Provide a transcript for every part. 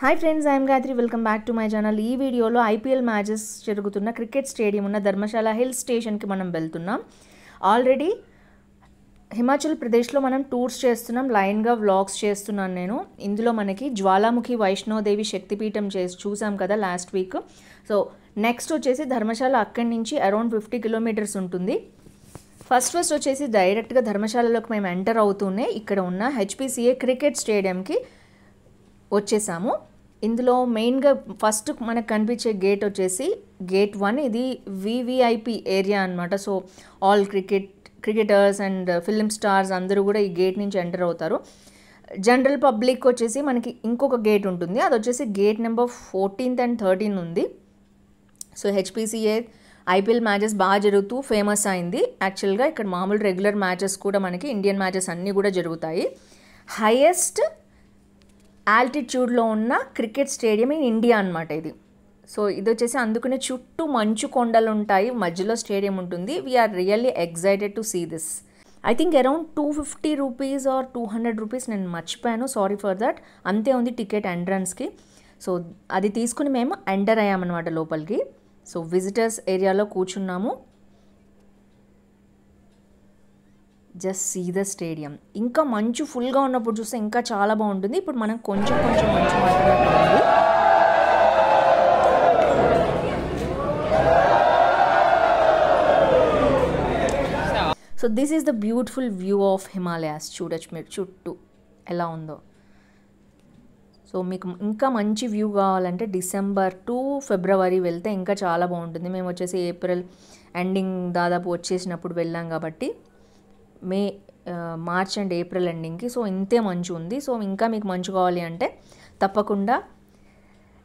Hi friends, I'm Gayatri. Welcome back to my channel. ఈ వీడియోలో IPL matches జరుగుతున్న cricket stadium ఉన్న ధర్మశాల హిల్ స్టేషన్కి మనం వెళ్తున్నాం. ఆల్రెడీ హిమాచల్ ప్రదేశ్లో మనం టూర్స్ చేస్తున్నాం, లైన్గా వ్లాగ్స్ చేస్తున్నాను నేను. ఇందులో మనకి జ్వాలాముఖి వైష్ణోదేవి శక్తిపీఠం చూసాం కదా లాస్ట్ వీక్. సో నెక్స్ట్ వచ్చేసి ధర్మశాల అక్కడి నుంచి అరౌండ్ 50 కిలోమీటర్స్ ఉంటుంది. ఫస్ట్ వచ్చేసి డైరెక్ట్గా ధర్మశాలలోకి మేము ఎంటర్ అవుతూనే ఇక్కడ ఉన్న హెచ్పిసిఏ క్రికెట్ స్టేడియంకి వచ్చేసాము. ఇందులో మెయిన్గా ఫస్ట్ మనకు కనిపించే గేట్ వచ్చేసి గేట్ 1. ఇది వివిఐపి ఏరియా అనమాట. So all cricketers and film stars అందరూ కూడా ఈ గేట్ నుంచి ఎంటర్ అవుతారు. జనరల్ పబ్లిక్ వచ్చేసి మనకి ఇంకొక గేట్ ఉంటుంది, అది వచ్చేసి గేట్ నెంబర్ 14 and 13 ఉంది. సో హెచ్పిసిఏ ఐపీఎల్ మ్యాచెస్ బాగా జరుగుతూ ఫేమస్ అయింది. యాక్చువల్గా ఇక్కడ మామూలు రెగ్యులర్ మ్యాచెస్ కూడా మనకి ఇండియన్ మ్యాచెస్ అన్నీ కూడా జరుగుతాయి. హైయెస్ట్ ఆల్టిట్యూడ్లో ఉన్న క్రికెట్ స్టేడియం ఇన్ ఇండియా అనమాట ఇది. సో ఇది వచ్చేసి అందుకనే చుట్టూ మంచు కొండలు ఉంటాయి, మధ్యలో స్టేడియం ఉంటుంది. We are really excited to see this. I think around 250 rupees or 200 rupees, నేను మర్చిపోయాను, సారీ ఫర్ దట్. అంతే ఉంది టికెట్ ఎంట్రన్స్కి. సో అది తీసుకుని మేము ఎంటర్ అయ్యామన్నమాట లోపలికి. సో విజిటర్స్ ఏరియాలో కూర్చున్నాము. Just see the stadium. ఇంకా మంచు ఫుల్గా ఉన్నప్పుడు చూస్తే ఇంకా చాలా బాగుంటుంది. ఇప్పుడు మనం కొంచెం మంచు మాత్రమే పడింది. So this is the beautiful view of Himalayas. చూడొచ్చు మీరు చుట్టూ ఎలా ఉందో. సో మీకు ఇంకా మంచి వ్యూ కావాలంటే డిసెంబర్ టు ఫిబ్రవరి వెళ్తే ఇంకా చాలా బాగుంటుంది. మేము వచ్చేసి ఏప్రిల్ ఎండింగ్ దాదాపు వచ్చేసినప్పుడు వెళ్ళాం కాబట్టి మార్చ్ అండ్ ఏప్రిల్ ఎండింగ్కి. సో ఇంతే మంచు ఉంది. సో ఇంకా మీకు మంచు కావాలి అంటే తప్పకుండా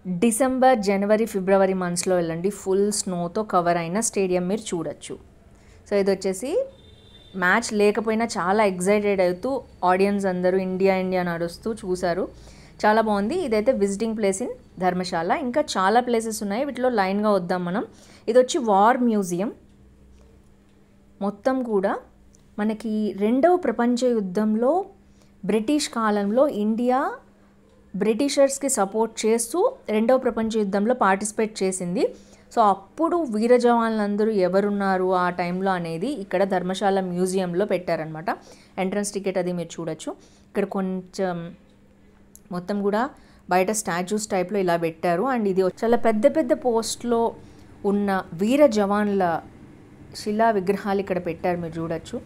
డిసెంబర్, జనవరి, ఫిబ్రవరి మంత్స్లో వెళ్ళండి. ఫుల్ స్నోతో కవర్ అయిన స్టేడియం మీరు చూడొచ్చు. సో ఇది వచ్చేసి మ్యాచ్ లేకపోయినా చాలా ఎగ్జైటెడ్ అవుతూ ఆడియన్స్ అందరూ ఇండియా నడుస్తూ చూశారు. చాలా బాగుంది. ఇదైతే విజిటింగ్ ప్లేస్ ఇన్ ధర్మశాల. ఇంకా చాలా ప్లేసెస్ ఉన్నాయి, వీటిలో లైన్గా వద్దాం మనం. ఇది వచ్చి వార్ మ్యూజియం. మొత్తం కూడా మనకి 2వ ప్రపంచ యుద్ధంలో బ్రిటిష్ కాలంలో ఇండియా బ్రిటిషర్స్కి సపోర్ట్ చేస్తూ 2వ ప్రపంచ యుద్ధంలో పార్టిసిపేట్ చేసింది. సో అప్పుడు వీర జవాన్లందరూ ఎవరున్నారు ఆ టైంలో అనేది ఇక్కడ ధర్మశాల మ్యూజియంలో పెట్టారనమాట. ఎంట్రన్స్ టికెట్ అది మీరు చూడొచ్చు. ఇక్కడ కొంచెం మొత్తం కూడా బయట స్టాచ్యూస్ టైప్లో ఇలా పెట్టారు. అండ్ ఇది చాలా పెద్ద పోస్ట్లో ఉన్న వీర జవాన్ల శిలా విగ్రహాలు ఇక్కడ పెట్టారు, మీరు చూడొచ్చు.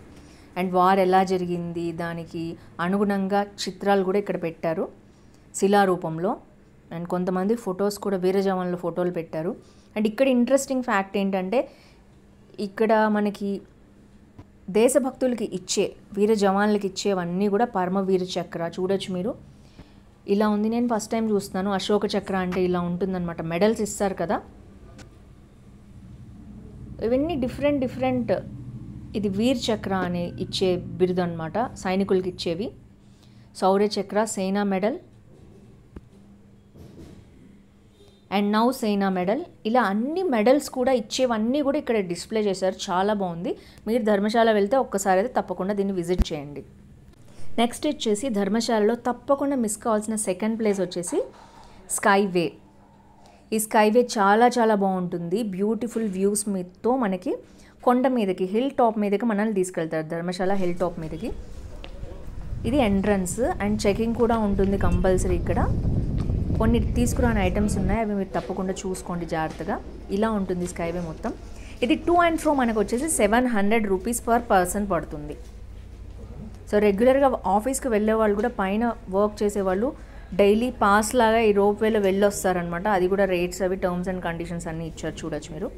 అండ్ వార్ ఎలా జరిగింది దానికి అనుగుణంగా చిత్రాలు కూడా ఇక్కడ పెట్టారు శిలారూపంలో. అండ్ కొంతమంది ఫొటోస్ కూడా వీర జవాన్ల ఫోటోలు పెట్టారు. అండ్ ఇక్కడ ఇంట్రెస్టింగ్ ఫ్యాక్ట్ ఏంటంటే ఇక్కడ మనకి దేశభక్తులకి ఇచ్చే వీర జవాన్లకి ఇచ్చేవన్నీ కూడా పరమవీర చక్ర చూడొచ్చు మీరు. ఇలా ఉంది. నేను ఫస్ట్ టైం చూస్తున్నాను. అశోక చక్ర అంటే ఇలా ఉంటుందన్నమాట. మెడల్స్ ఇస్తారు కదా, ఇవన్నీ డిఫరెంట్. ఇది వీర్ చక్ర అని ఇచ్చే బిరుదు అనమాట, సైనికులకి ఇచ్చేవి. శౌర్య చక్ర, సేనా మెడల్ అండ్ నౌ సేనా మెడల్, ఇలా అన్ని మెడల్స్ కూడా ఇచ్చేవన్నీ కూడా ఇక్కడ డిస్ప్లే చేశారు. చాలా బాగుంది. మీరు ధర్మశాల వెళ్తే ఒక్కసారి అయితే తప్పకుండా దీన్ని విజిట్ చేయండి. నెక్స్ట్ వచ్చేసి ధర్మశాలలో తప్పకుండా మిస్ కావాల్సిన సెకండ్ ప్లేస్ వచ్చేసి స్కైవే. ఈ స్కైవే చాలా బాగుంటుంది. బ్యూటిఫుల్ వ్యూస్ మీతో మనకి కొండ మీదకి, హిల్ టాప్ మీదకి మనల్ని తీసుకెళ్తారు, ధర్మశాల హిల్ టాప్ మీదకి. ఇది ఎంట్రన్స్ అండ్ చెకింగ్ కూడా ఉంటుంది కంపల్సరీ. ఇక్కడ కొన్ని తీసుకురాని ఐటమ్స్ ఉన్నాయి, అవి మీరు తప్పకుండా చూసుకోండి జాగ్రత్తగా. ఇలా ఉంటుంది స్కైవే మొత్తం. ఇది టు అండ్ ఫ్రో మనకు వచ్చేసి 700 రూపీస్ పర్ పర్సన్ పడుతుంది. సో రెగ్యులర్గా ఆఫీస్కి వెళ్ళే వాళ్ళు కూడా, పైన వర్క్ చేసేవాళ్ళు డైలీ పాస్ లాగా ఈ రోప్ వేలో వెళ్ళొస్తారనమాట. అది కూడా రేట్స్ అవి టర్మ్స్ అండ్ కండిషన్స్ అన్నీ ఇచ్చారు, చూడొచ్చు మీరు.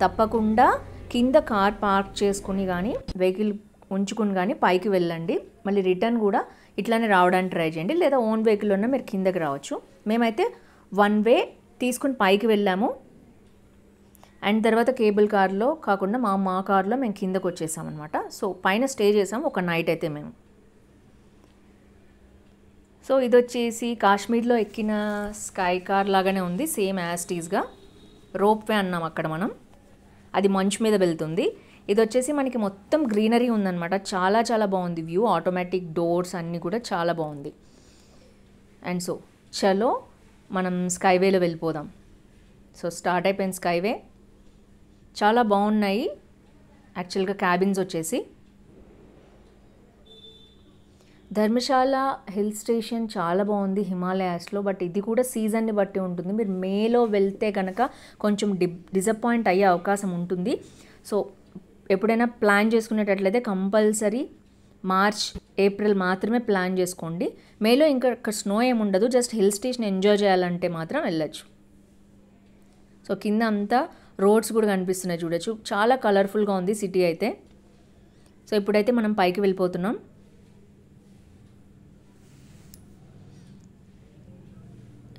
తప్పకుండా కింద కార్ పార్క్ చేసుకుని కానీ వెహికల్ ఉంచుకుని కానీ పైకి వెళ్ళండి. మళ్ళీ రిటర్న్ కూడా ఇట్లానే రావడానికి ట్రై చేయండి, లేదా ఓన్ వెహికల్ ఉన్నా మీరు కిందకి రావచ్చు. మేమైతే 1 వే తీసుకుని పైకి వెళ్ళాము. అండ్ తర్వాత కేబుల్ కార్లో కాకుండా మా కార్లో మేము కిందకు వచ్చేసామన్నమాట. సో పైన స్టే చేసాము ఒక నైట్ అయితే మేము. సో ఇది వచ్చేసి కాశ్మీర్లో ఎక్కిన స్కై కార్ లాగానే ఉంది, సేమ్ యాజ్ టీజ్గా. రోప్ వే అన్నాం అక్కడ మనం, అది మంచు మీద వెళ్తుంది. ఇది వచ్చేసి మనకి మొత్తం గ్రీనరీ ఉందన్నమాట. చాలా బాగుంది వ్యూ. ఆటోమేటిక్ డోర్స్ అన్నీ కూడా చాలా బాగుంది. అండ్ సో చలో మనం స్కైవేలో వెళ్ళిపోదాం. సో స్టార్ట్ అయిపోయింది స్కైవే. చాలా బాగున్నాయి యాక్చువల్గా క్యాబిన్స్ వచ్చేసి. ధర్మశాల హిల్ స్టేషన్ చాలా బాగుంది హిమాలయాస్లో. బట్ ఇది కూడా సీజన్ని బట్టి ఉంటుంది. మీరు మేలో వెళ్తే కనుక కొంచెం డిసప్పాయింట్ అయ్యే అవకాశం ఉంటుంది. సో ఎప్పుడైనా ప్లాన్ చేసుకునేటట్లయితే కంపల్సరీ మార్చ్ ఏప్రిల్ మాత్రమే ప్లాన్ చేసుకోండి. మేలో ఇంకా స్నో ఏముండదు, జస్ట్ హిల్ స్టేషన్ ఎంజాయ్ చేయాలంటే మాత్రం వెళ్ళచ్చు. సో కింద అంతా రోడ్స్ కూడా కనిపిస్తున్నాయి చూడొచ్చు. చాలా కలర్ఫుల్గా ఉంది సిటీ అయితే. సో ఇప్పుడైతే మనం పైకి వెళ్ళిపోతున్నాం.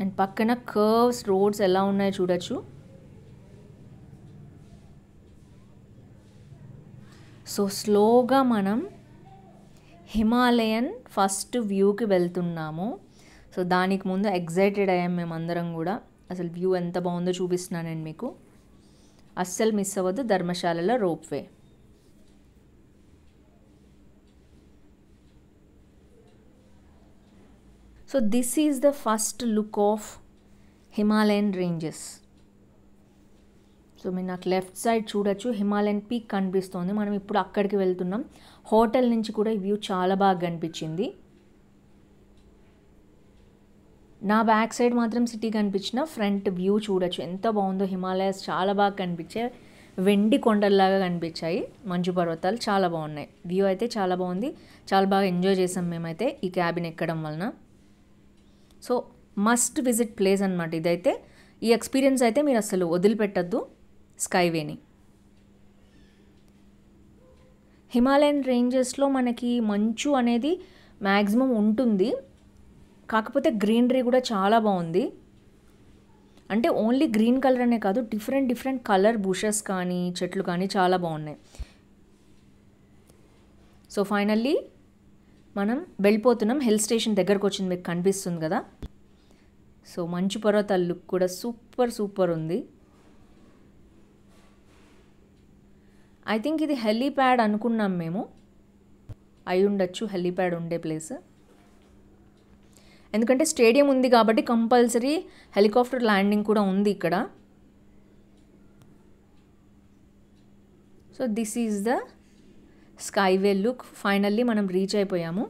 అండ్ పక్కన కర్వ్స్ రోడ్స్ ఎలా ఉన్నాయో చూడొచ్చు. సో స్లోగా మనం హిమాలయన్ ఫస్ట్ వ్యూకి వెళ్తున్నాము. సో దానికి ముందు ఎగ్జైటెడ్ అయ్యాం మేమందరం కూడా. అసలు వ్యూ ఎంత బాగుందో చూపిస్తున్నాను నేను మీకు. అస్సలు మిస్ అవ్వద్దు ధర్మశాలలో ropeway. So this is the first look of Himalayan ranges. So మీరు నాకు లెఫ్ట్ సైడ్ చూడొచ్చు హిమాలయన్ పీక్ కనిపిస్తోంది. మనం ఇప్పుడు అక్కడికి వెళ్తున్నాం. హోటల్ నుంచి కూడా ఈ వ్యూ చాలా బాగా కనిపించింది. నా బ్యాక్ సైడ్ మాత్రం సిటీ కనిపించిన ఫ్రంట్ వ్యూ చూడొచ్చు ఎంత బాగుందో. హిమాలయాస్ చాలా బాగా కనిపించాయి. వెండి కొండల్లాగా కనిపించాయి. మంచు పర్వతాలు చాలా బాగున్నాయి. వ్యూ అయితే చాలా బాగుంది. చాలా బాగా ఎంజాయ్ చేసాం మేమైతే ఈ క్యాబిన్ ఎక్కడం వలన. సో మస్ట్ విజిట్ ప్లేస్ అనమాట ఇదైతే. ఈ ఎక్స్పీరియన్స్ అయితే మీరు అసలు వదిలిపెట్టద్దు స్కైవేని. హిమాలయన్ రేంజెస్లో మనకి మంచు అనేది మ్యాక్సిమం ఉంటుంది. కాకపోతే గ్రీనరీ కూడా చాలా బాగుంది. అంటే ఓన్లీ గ్రీన్ కలర్ అనే కాదు, డిఫరెంట్ కలర్ బుషెస్ కానీ చెట్లు కానీ చాలా బాగున్నాయి. సో ఫైనల్లీ మనం వెళ్ళిపోతున్నాం. హిల్ స్టేషన్ దగ్గరకు వచ్చింది, మీకు కనిపిస్తుంది కదా. సో మంచు పర్వతాల లుక్ కూడా సూపర్ ఉంది. ఐ థింక్ ఇది హెలీప్యాడ్ అనుకున్నాం మేము. అయి ఉండొచ్చు హెలీప్యాడ్ ఉండే ప్లేస్. ఎందుకంటే స్టేడియం ఉంది కాబట్టి కంపల్సరీ హెలికాప్టర్ ల్యాండింగ్ కూడా ఉంది ఇక్కడ. So this is the skyway look. Finally మనం రీచ్ అయిపోయాము.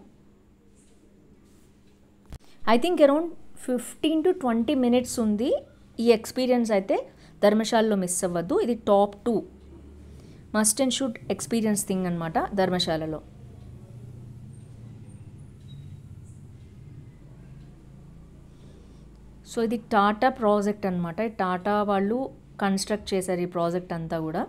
I think around 15 to 20 minutes ఉంది ఈ ఎక్స్పీరియన్స్ అయితే. ధర్మశాలలో మిస్ అవ్వద్దు. ఇది top 2 must and should experience thing అనమాట ధర్మశాలలో. సో ఇది టాటా ప్రాజెక్ట్ అనమాట. టాటా వాళ్ళు కన్స్ట్రక్ట్ చేశారు ఈ ప్రాజెక్ట్ అంతా కూడా.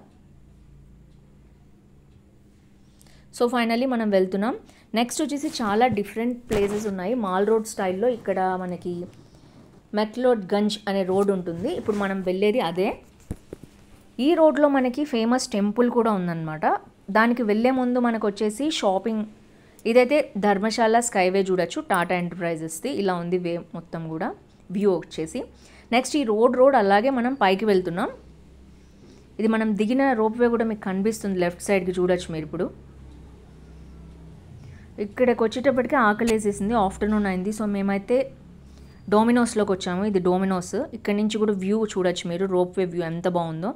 సో ఫైనల్లీ మనం వెళ్తున్నాం. నెక్స్ట్ వచ్చేసి చాలా డిఫరెంట్ ప్లేసెస్ ఉన్నాయి మాల్ రోడ్ స్టైల్లో. ఇక్కడ మనకి మెక్లోడ్గంజ్ అనే రోడ్ ఉంటుంది. ఇప్పుడు మనం వెళ్ళేది అదే. ఈ రోడ్లో మనకి ఫేమస్ టెంపుల్ కూడా ఉందన్నమాట. దానికి వెళ్ళే ముందు మనకు వచ్చేసి షాపింగ్. ఇదైతే ధర్మశాల స్కైవే చూడొచ్చు టాటా ఎంటర్ప్రైజెస్ది. ఇలా ఉంది వే మొత్తం కూడా వ్యూ వచ్చేసి. నెక్స్ట్ ఈ రోడ్ అలాగే మనం పైకి వెళ్తున్నాం. ఇది మనం దిగిన రోప్వే కూడా మీకు కనిపిస్తుంది లెఫ్ట్ సైడ్కి చూడొచ్చు మీరు. ఇప్పుడు ఇక్కడికి వచ్చేటప్పటికి ఆకలేసేసింది, ఆఫ్టర్నూన్ అయింది. సో మేమైతే డోమినోస్లోకి వచ్చాము. ఇది డోమినోస్. ఇక్కడ నుంచి కూడా వ్యూ చూడొచ్చు మీరు, రోప్వే వ్యూ ఎంత బాగుందో.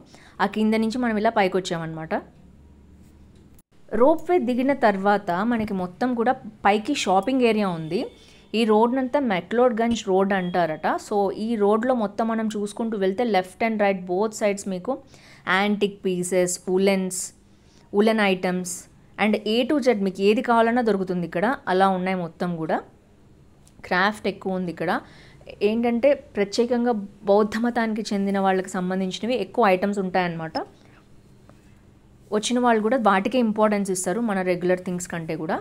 ఆ కింద నుంచి మనం ఇలా పైకి వచ్చామన్నమాట. రోప్వే దిగిన తర్వాత మనకి మొత్తం కూడా పైకి షాపింగ్ ఏరియా ఉంది. ఈ రోడ్నంతా మెక్లోడ్గంజ్ రోడ్ అంటారట. సో ఈ రోడ్లో మొత్తం మనం చూసుకుంటూ వెళ్తే left and right both sides మీకు antique pieces, woollen items and A to Z మీకు ఏది కావాలన్నా దొరుకుతుంది ఇక్కడ. అలా ఉన్నాయి మొత్తం కూడా. క్రాఫ్ట్ ఎక్కువ ఉంది ఇక్కడ. ఏంటంటే ప్రత్యేకంగా బౌద్ధ మతానికి చెందిన వాళ్ళకి సంబంధించినవి ఎక్కువ ఐటమ్స్ ఉంటాయన్నమాట. వచ్చిన వాళ్ళు కూడా వాటికే ఇంపార్టెన్స్ ఇస్తారు మన రెగ్యులర్ థింగ్స్ కంటే కూడా.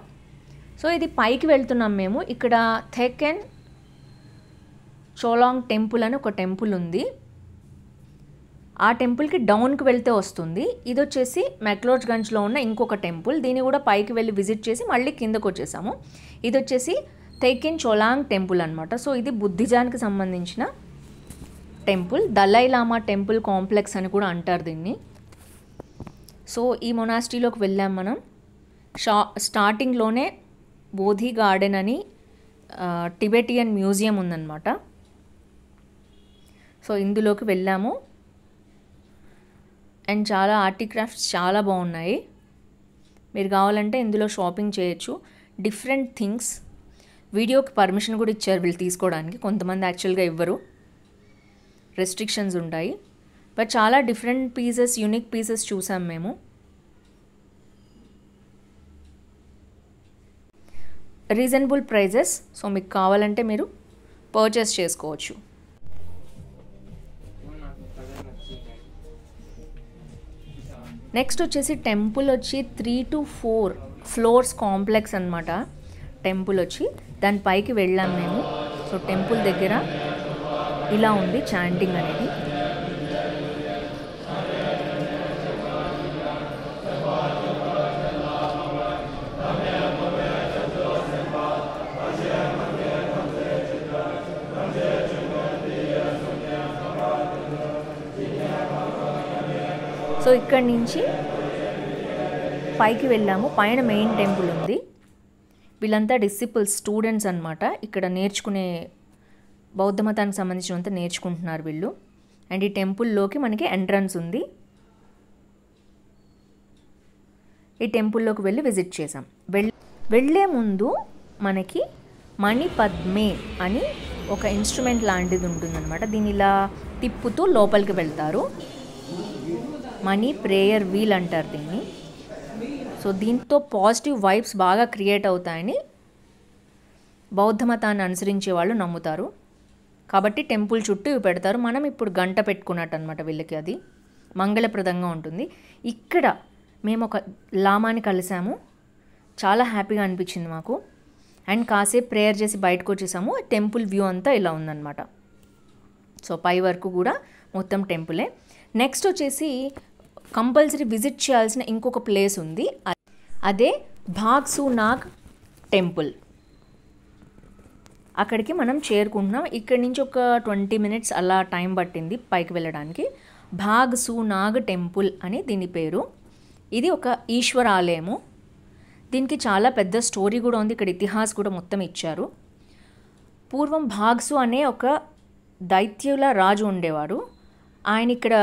సో ఇది పైకి వెళ్తున్నాం మేము. ఇక్కడ థెకెన్ చోలాంగ్ టెంపుల్ అని ఒక టెంపుల్ ఉంది. ఆ టెంపుల్కి డౌన్కి వెళ్తే వస్తుంది. ఇది వచ్చేసి మెక్లోడ్గంజ్లో ఉన్న ఇంకొక టెంపుల్. దీన్ని కూడా పైకి వెళ్ళి విజిట్ చేసి మళ్ళీ కిందకు వచ్చేసాము. ఇది వచ్చేసి థెకెన్ చోలాంగ్ టెంపుల్ అనమాట. సో ఇది బుద్ధిజానికి సంబంధించిన టెంపుల్. దలై లామా టెంపుల్ కాంప్లెక్స్ అని కూడా అంటారు దీన్ని. సో ఈ మొనాస్ట్రీలోకి వెళ్ళాం మనం. స్టార్టింగ్లోనే బోధి గార్డెన్ అని టిబెటియన్ మ్యూజియం ఉందన్నమాట. సో ఇందులోకి వెళ్ళాము అండ్ చాలా ఆర్టిక్రాఫ్ట్స్ చాలా బాగున్నాయి. మీరు కావాలంటే ఇందులో షాపింగ్ చేయొచ్చు. Different things. వీడియోకి పర్మిషన్ కూడా ఇచ్చారు వీళ్ళు తీసుకోవడానికి. కొంతమంది యాక్చువల్గా ఇవ్వరు, రెస్ట్రిక్షన్స్ ఉంటాయి. బట్ చాలా డిఫరెంట్ పీసెస్, యూనిక్ పీసెస్ చూసాం మేము. Reasonable prices. సో మీకు కావాలంటే మీరు పర్చేస్ చేసుకోవచ్చు. నెక్స్ట్ వచ్చేసి టెంపుల్ వచ్చి 3 to 4 ఫ్లోర్స్ కాంప్లెక్స్ అనమాట. టెంపుల్ వచ్చి దాని పైకి వెళ్ళాం మేము. సో టెంపుల్ దగ్గర ఇలా ఉంది చాంటింగ్ అనేది. సో ఇక్కడి నుంచి పైకి వెళ్ళాము. పైన మెయిన్ టెంపుల్ ఉంది. వీళ్ళంతా డిసిపుల్స్, స్టూడెంట్స్ అనమాట. ఇక్కడ నేర్చుకునే బౌద్ధ మతానికి సంబంధించినంత నేర్చుకుంటున్నారు వీళ్ళు. అండ్ ఈ టెంపుల్లోకి మనకి ఎంట్రన్స్ ఉంది. ఈ టెంపుల్లోకి వెళ్ళి విజిట్ చేసాం. వెళ్ళే ముందు మనకి మణిపద్మే అని ఒక ఇన్స్ట్రుమెంట్ లాంటిది ఉంటుందన్నమాట. దీన్ని ఇలా తిప్పుతూ లోపలికి వెళ్తారు. మనీ ప్రేయర్ వీల్ అంటారు దీన్ని. సో దీంతో పాజిటివ్ వైబ్స్ బాగా క్రియేట్ అవుతాయని బౌద్ధ మతాన్ని అనుసరించే వాళ్ళు నమ్ముతారు. కాబట్టి టెంపుల్ చుట్టూ ఇవి పెడతారు. మనం ఇప్పుడు గంట పెట్టుకున్నట్టు అనమాట వీళ్ళకి. అది మంగళప్రదంగా ఉంటుంది. ఇక్కడ మేము ఒక లామాని కలిసాము. చాలా హ్యాపీగా అనిపించింది మాకు. అండ్ కాసేపు ప్రేయర్ చేసి బయటకు వచ్చేసాము. టెంపుల్ వ్యూ అంతా ఇలా ఉందన్నమాట. సో పై వరకు కూడా మొత్తం టెంపులే. నెక్స్ట్ వచ్చేసి కంపల్సరీ విజిట్ చేయాల్సిన ఇంకొక ప్లేస్ ఉంది. అదే భాగ్సునాగ్ టెంపుల్. అక్కడికి మనం చేరుకుంటున్నాం. ఇక్కడి నుంచి ఒక 20 minutes అలా టైం పట్టింది పైకి వెళ్ళడానికి. భాగ్సునాగ్ టెంపుల్ అని దీని పేరు. ఇది ఒక ఈశ్వర ఆలయము. దీనికి చాలా పెద్ద స్టోరీ కూడా ఉంది. ఇక్కడ ఇతిహాస్ కూడా మొత్తం ఇచ్చారు. పూర్వం భాగ్సు అనే ఒక దైత్యుల రాజు ఉండేవాడు. ఆయన ఇక్కడ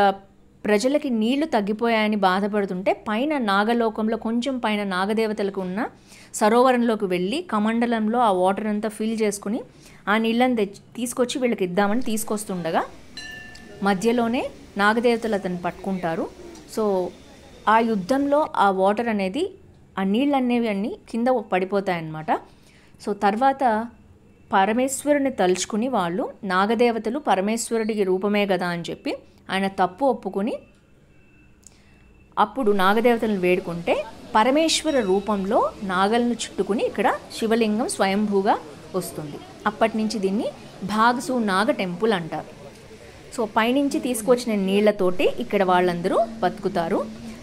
ప్రజలకి నీళ్లు తగ్గిపోయాయని బాధపడుతుంటే పైన నాగలోకంలో కొంచెం పైన నాగదేవతలకు ఉన్న సరోవరంలోకి వెళ్ళి కమండలంలో ఆ వాటర్ అంతా ఫిల్ చేసుకుని ఆ నీళ్ళని తీసుకొచ్చి వీళ్ళకి ఇద్దామని తీసుకొస్తుండగా మధ్యలోనే నాగదేవతలు అతను పట్టుకుంటారు. సో ఆ యుద్ధంలో ఆ వాటర్ అనేది, ఆ నీళ్ళు అనేవి అన్నీ కింద పడిపోతాయన్నమాట. సో తర్వాత పరమేశ్వరుని తలుచుకుని వాళ్ళు, నాగదేవతలు పరమేశ్వరుడికి రూపమే కదా అని చెప్పి ఆయన తప్పు ఒప్పుకొని అప్పుడు నాగదేవతలను వేడుకుంటే పరమేశ్వర రూపంలో నాగలను చుట్టుకుని ఇక్కడ శివలింగం స్వయంభూగా వస్తుంది. అప్పటి నుంచి దీన్ని భాగ్సునాగ్ టెంపుల్ అంటారు. సో పైనుంచి తీసుకొచ్చిన నీళ్లతోటి ఇక్కడ వాళ్ళందరూ బతుకుతారు.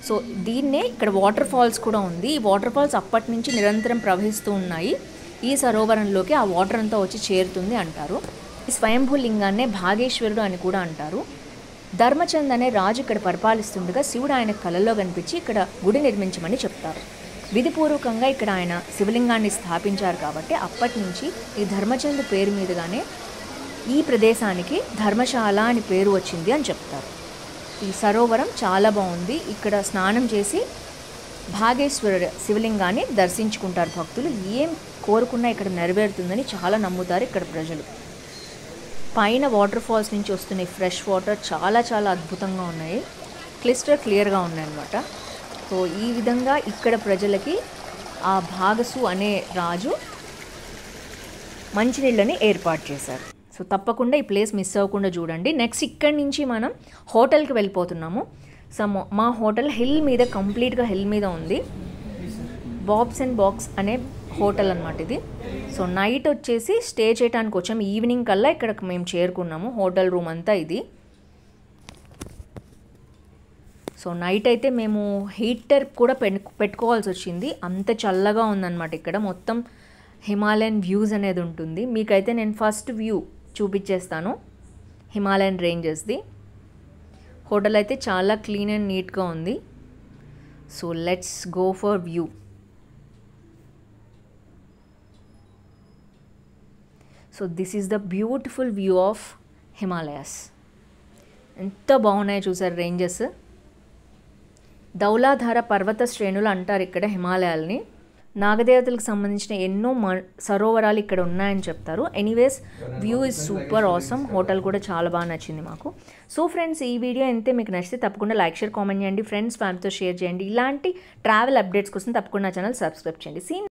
సో దీన్నే ఇక్కడ వాటర్ ఫాల్స్ కూడా ఉంది. ఈ వాటర్ ఫాల్స్ అప్పటి నుంచి నిరంతరం ప్రవహిస్తూ ఉన్నాయి. ఈ సరోవరంలోకి ఆ వాటర్ అంతా వచ్చి చేరుతుంది అంటారు. ఈ స్వయంభూ లింగాన్నే భాగేశ్వరుడు అని కూడా అంటారు. ధర్మచంద్ అనే రాజు ఇక్కడ పరిపాలిస్తుండగా శివుడు ఆయన కలలో కనిపించి ఇక్కడ గుడి నిర్మించమని చెప్తారు. విధిపూర్వకంగా ఇక్కడ ఆయన శివలింగాన్ని స్థాపించారు కాబట్టి అప్పటి నుంచి ఈ ధర్మచంద్ పేరు మీదుగానే ఈ ప్రదేశానికి ధర్మశాల అని పేరు వచ్చింది అని చెప్తారు. ఈ సరోవరం చాలా బాగుంది. ఇక్కడ స్నానం చేసి భాగేశ్వరుడు శివలింగాన్ని దర్శించుకుంటారు భక్తులు. ఏం కోరుకున్నా ఇక్కడ నెరవేరుతుందని చాలా నమ్ముతారు ఇక్కడ ప్రజలు. పైన వాటర్ ఫాల్స్ నుంచి వస్తున్న ఫ్రెష్ వాటర్ చాలా చాలా అద్భుతంగా ఉన్నాయి. క్లియర్గా ఉన్నాయన్నమాట. సో ఈ విధంగా ఇక్కడ ప్రజలకి ఆ భాగసు అనే రాజు మంచినీళ్ళని ఏర్పాటు చేశారు. సో తప్పకుండా ఈ ప్లేస్ మిస్ అవ్వకుండా చూడండి. నెక్స్ట్ ఇక్కడి నుంచి మనం హోటల్కి వెళ్ళిపోతున్నాము. సో మా హోటల్ హిల్ మీద, కంప్లీట్గా హిల్ మీద ఉంది. బాబ్స్ అండ్ బాక్స్ అనే హోటల్ అనమాట ఇది. సో నైట్ వచ్చేసి స్టే చేయడానికి వచ్చాం. ఈవినింగ్ కల్లా ఇక్కడ మేము చేరుకున్నాము. హోటల్ రూమ్ అంతా ఇది. సో నైట్ అయితే మేము హీటర్ కూడా పెట్టుకోవాల్సి వచ్చింది. అంత చల్లగా ఉందన్నమాట. ఇక్కడ మొత్తం హిమాలయన్ వ్యూస్ అనేది ఉంటుంది. మీకైతే నేను ఫస్ట్ వ్యూ చూపించేస్తాను హిమాలయన్ రేంజెస్ది. హోటల్ అయితే చాలా క్లీన్ అండ్ నీట్గా ఉంది. So let's go for view. So this is the beautiful view of Himalayas. ఎంత బాగున్నాయో చూసారు రేంజెస్. ధౌలాధార పర్వత శ్రేణులు అంటారు ఇక్కడ హిమాలయాల్ని. నాగదేవతలకు సంబంధించిన ఎన్నో సరోవరాలు ఇక్కడ ఉన్నాయని చెప్తారు. Anyways view is super awesome. Hotel కూడా చాలా బాగా నచ్చింది మాకు. సో ఫ్రెండ్స్, ఈ వీడియో అయితే మీకు నచ్చితే తప్పకుండా లైక్, షేర్, కామెంట్ చేయండి. ఫ్రెండ్స్, ఫ్యామిలీతో షేర్ చేయండి. ఇలాంటి ట్రావెల్ అప్డేట్స్ కోసం తప్పకుండా నా ఛానల్ సబ్స్క్రైబ్ చేయండి.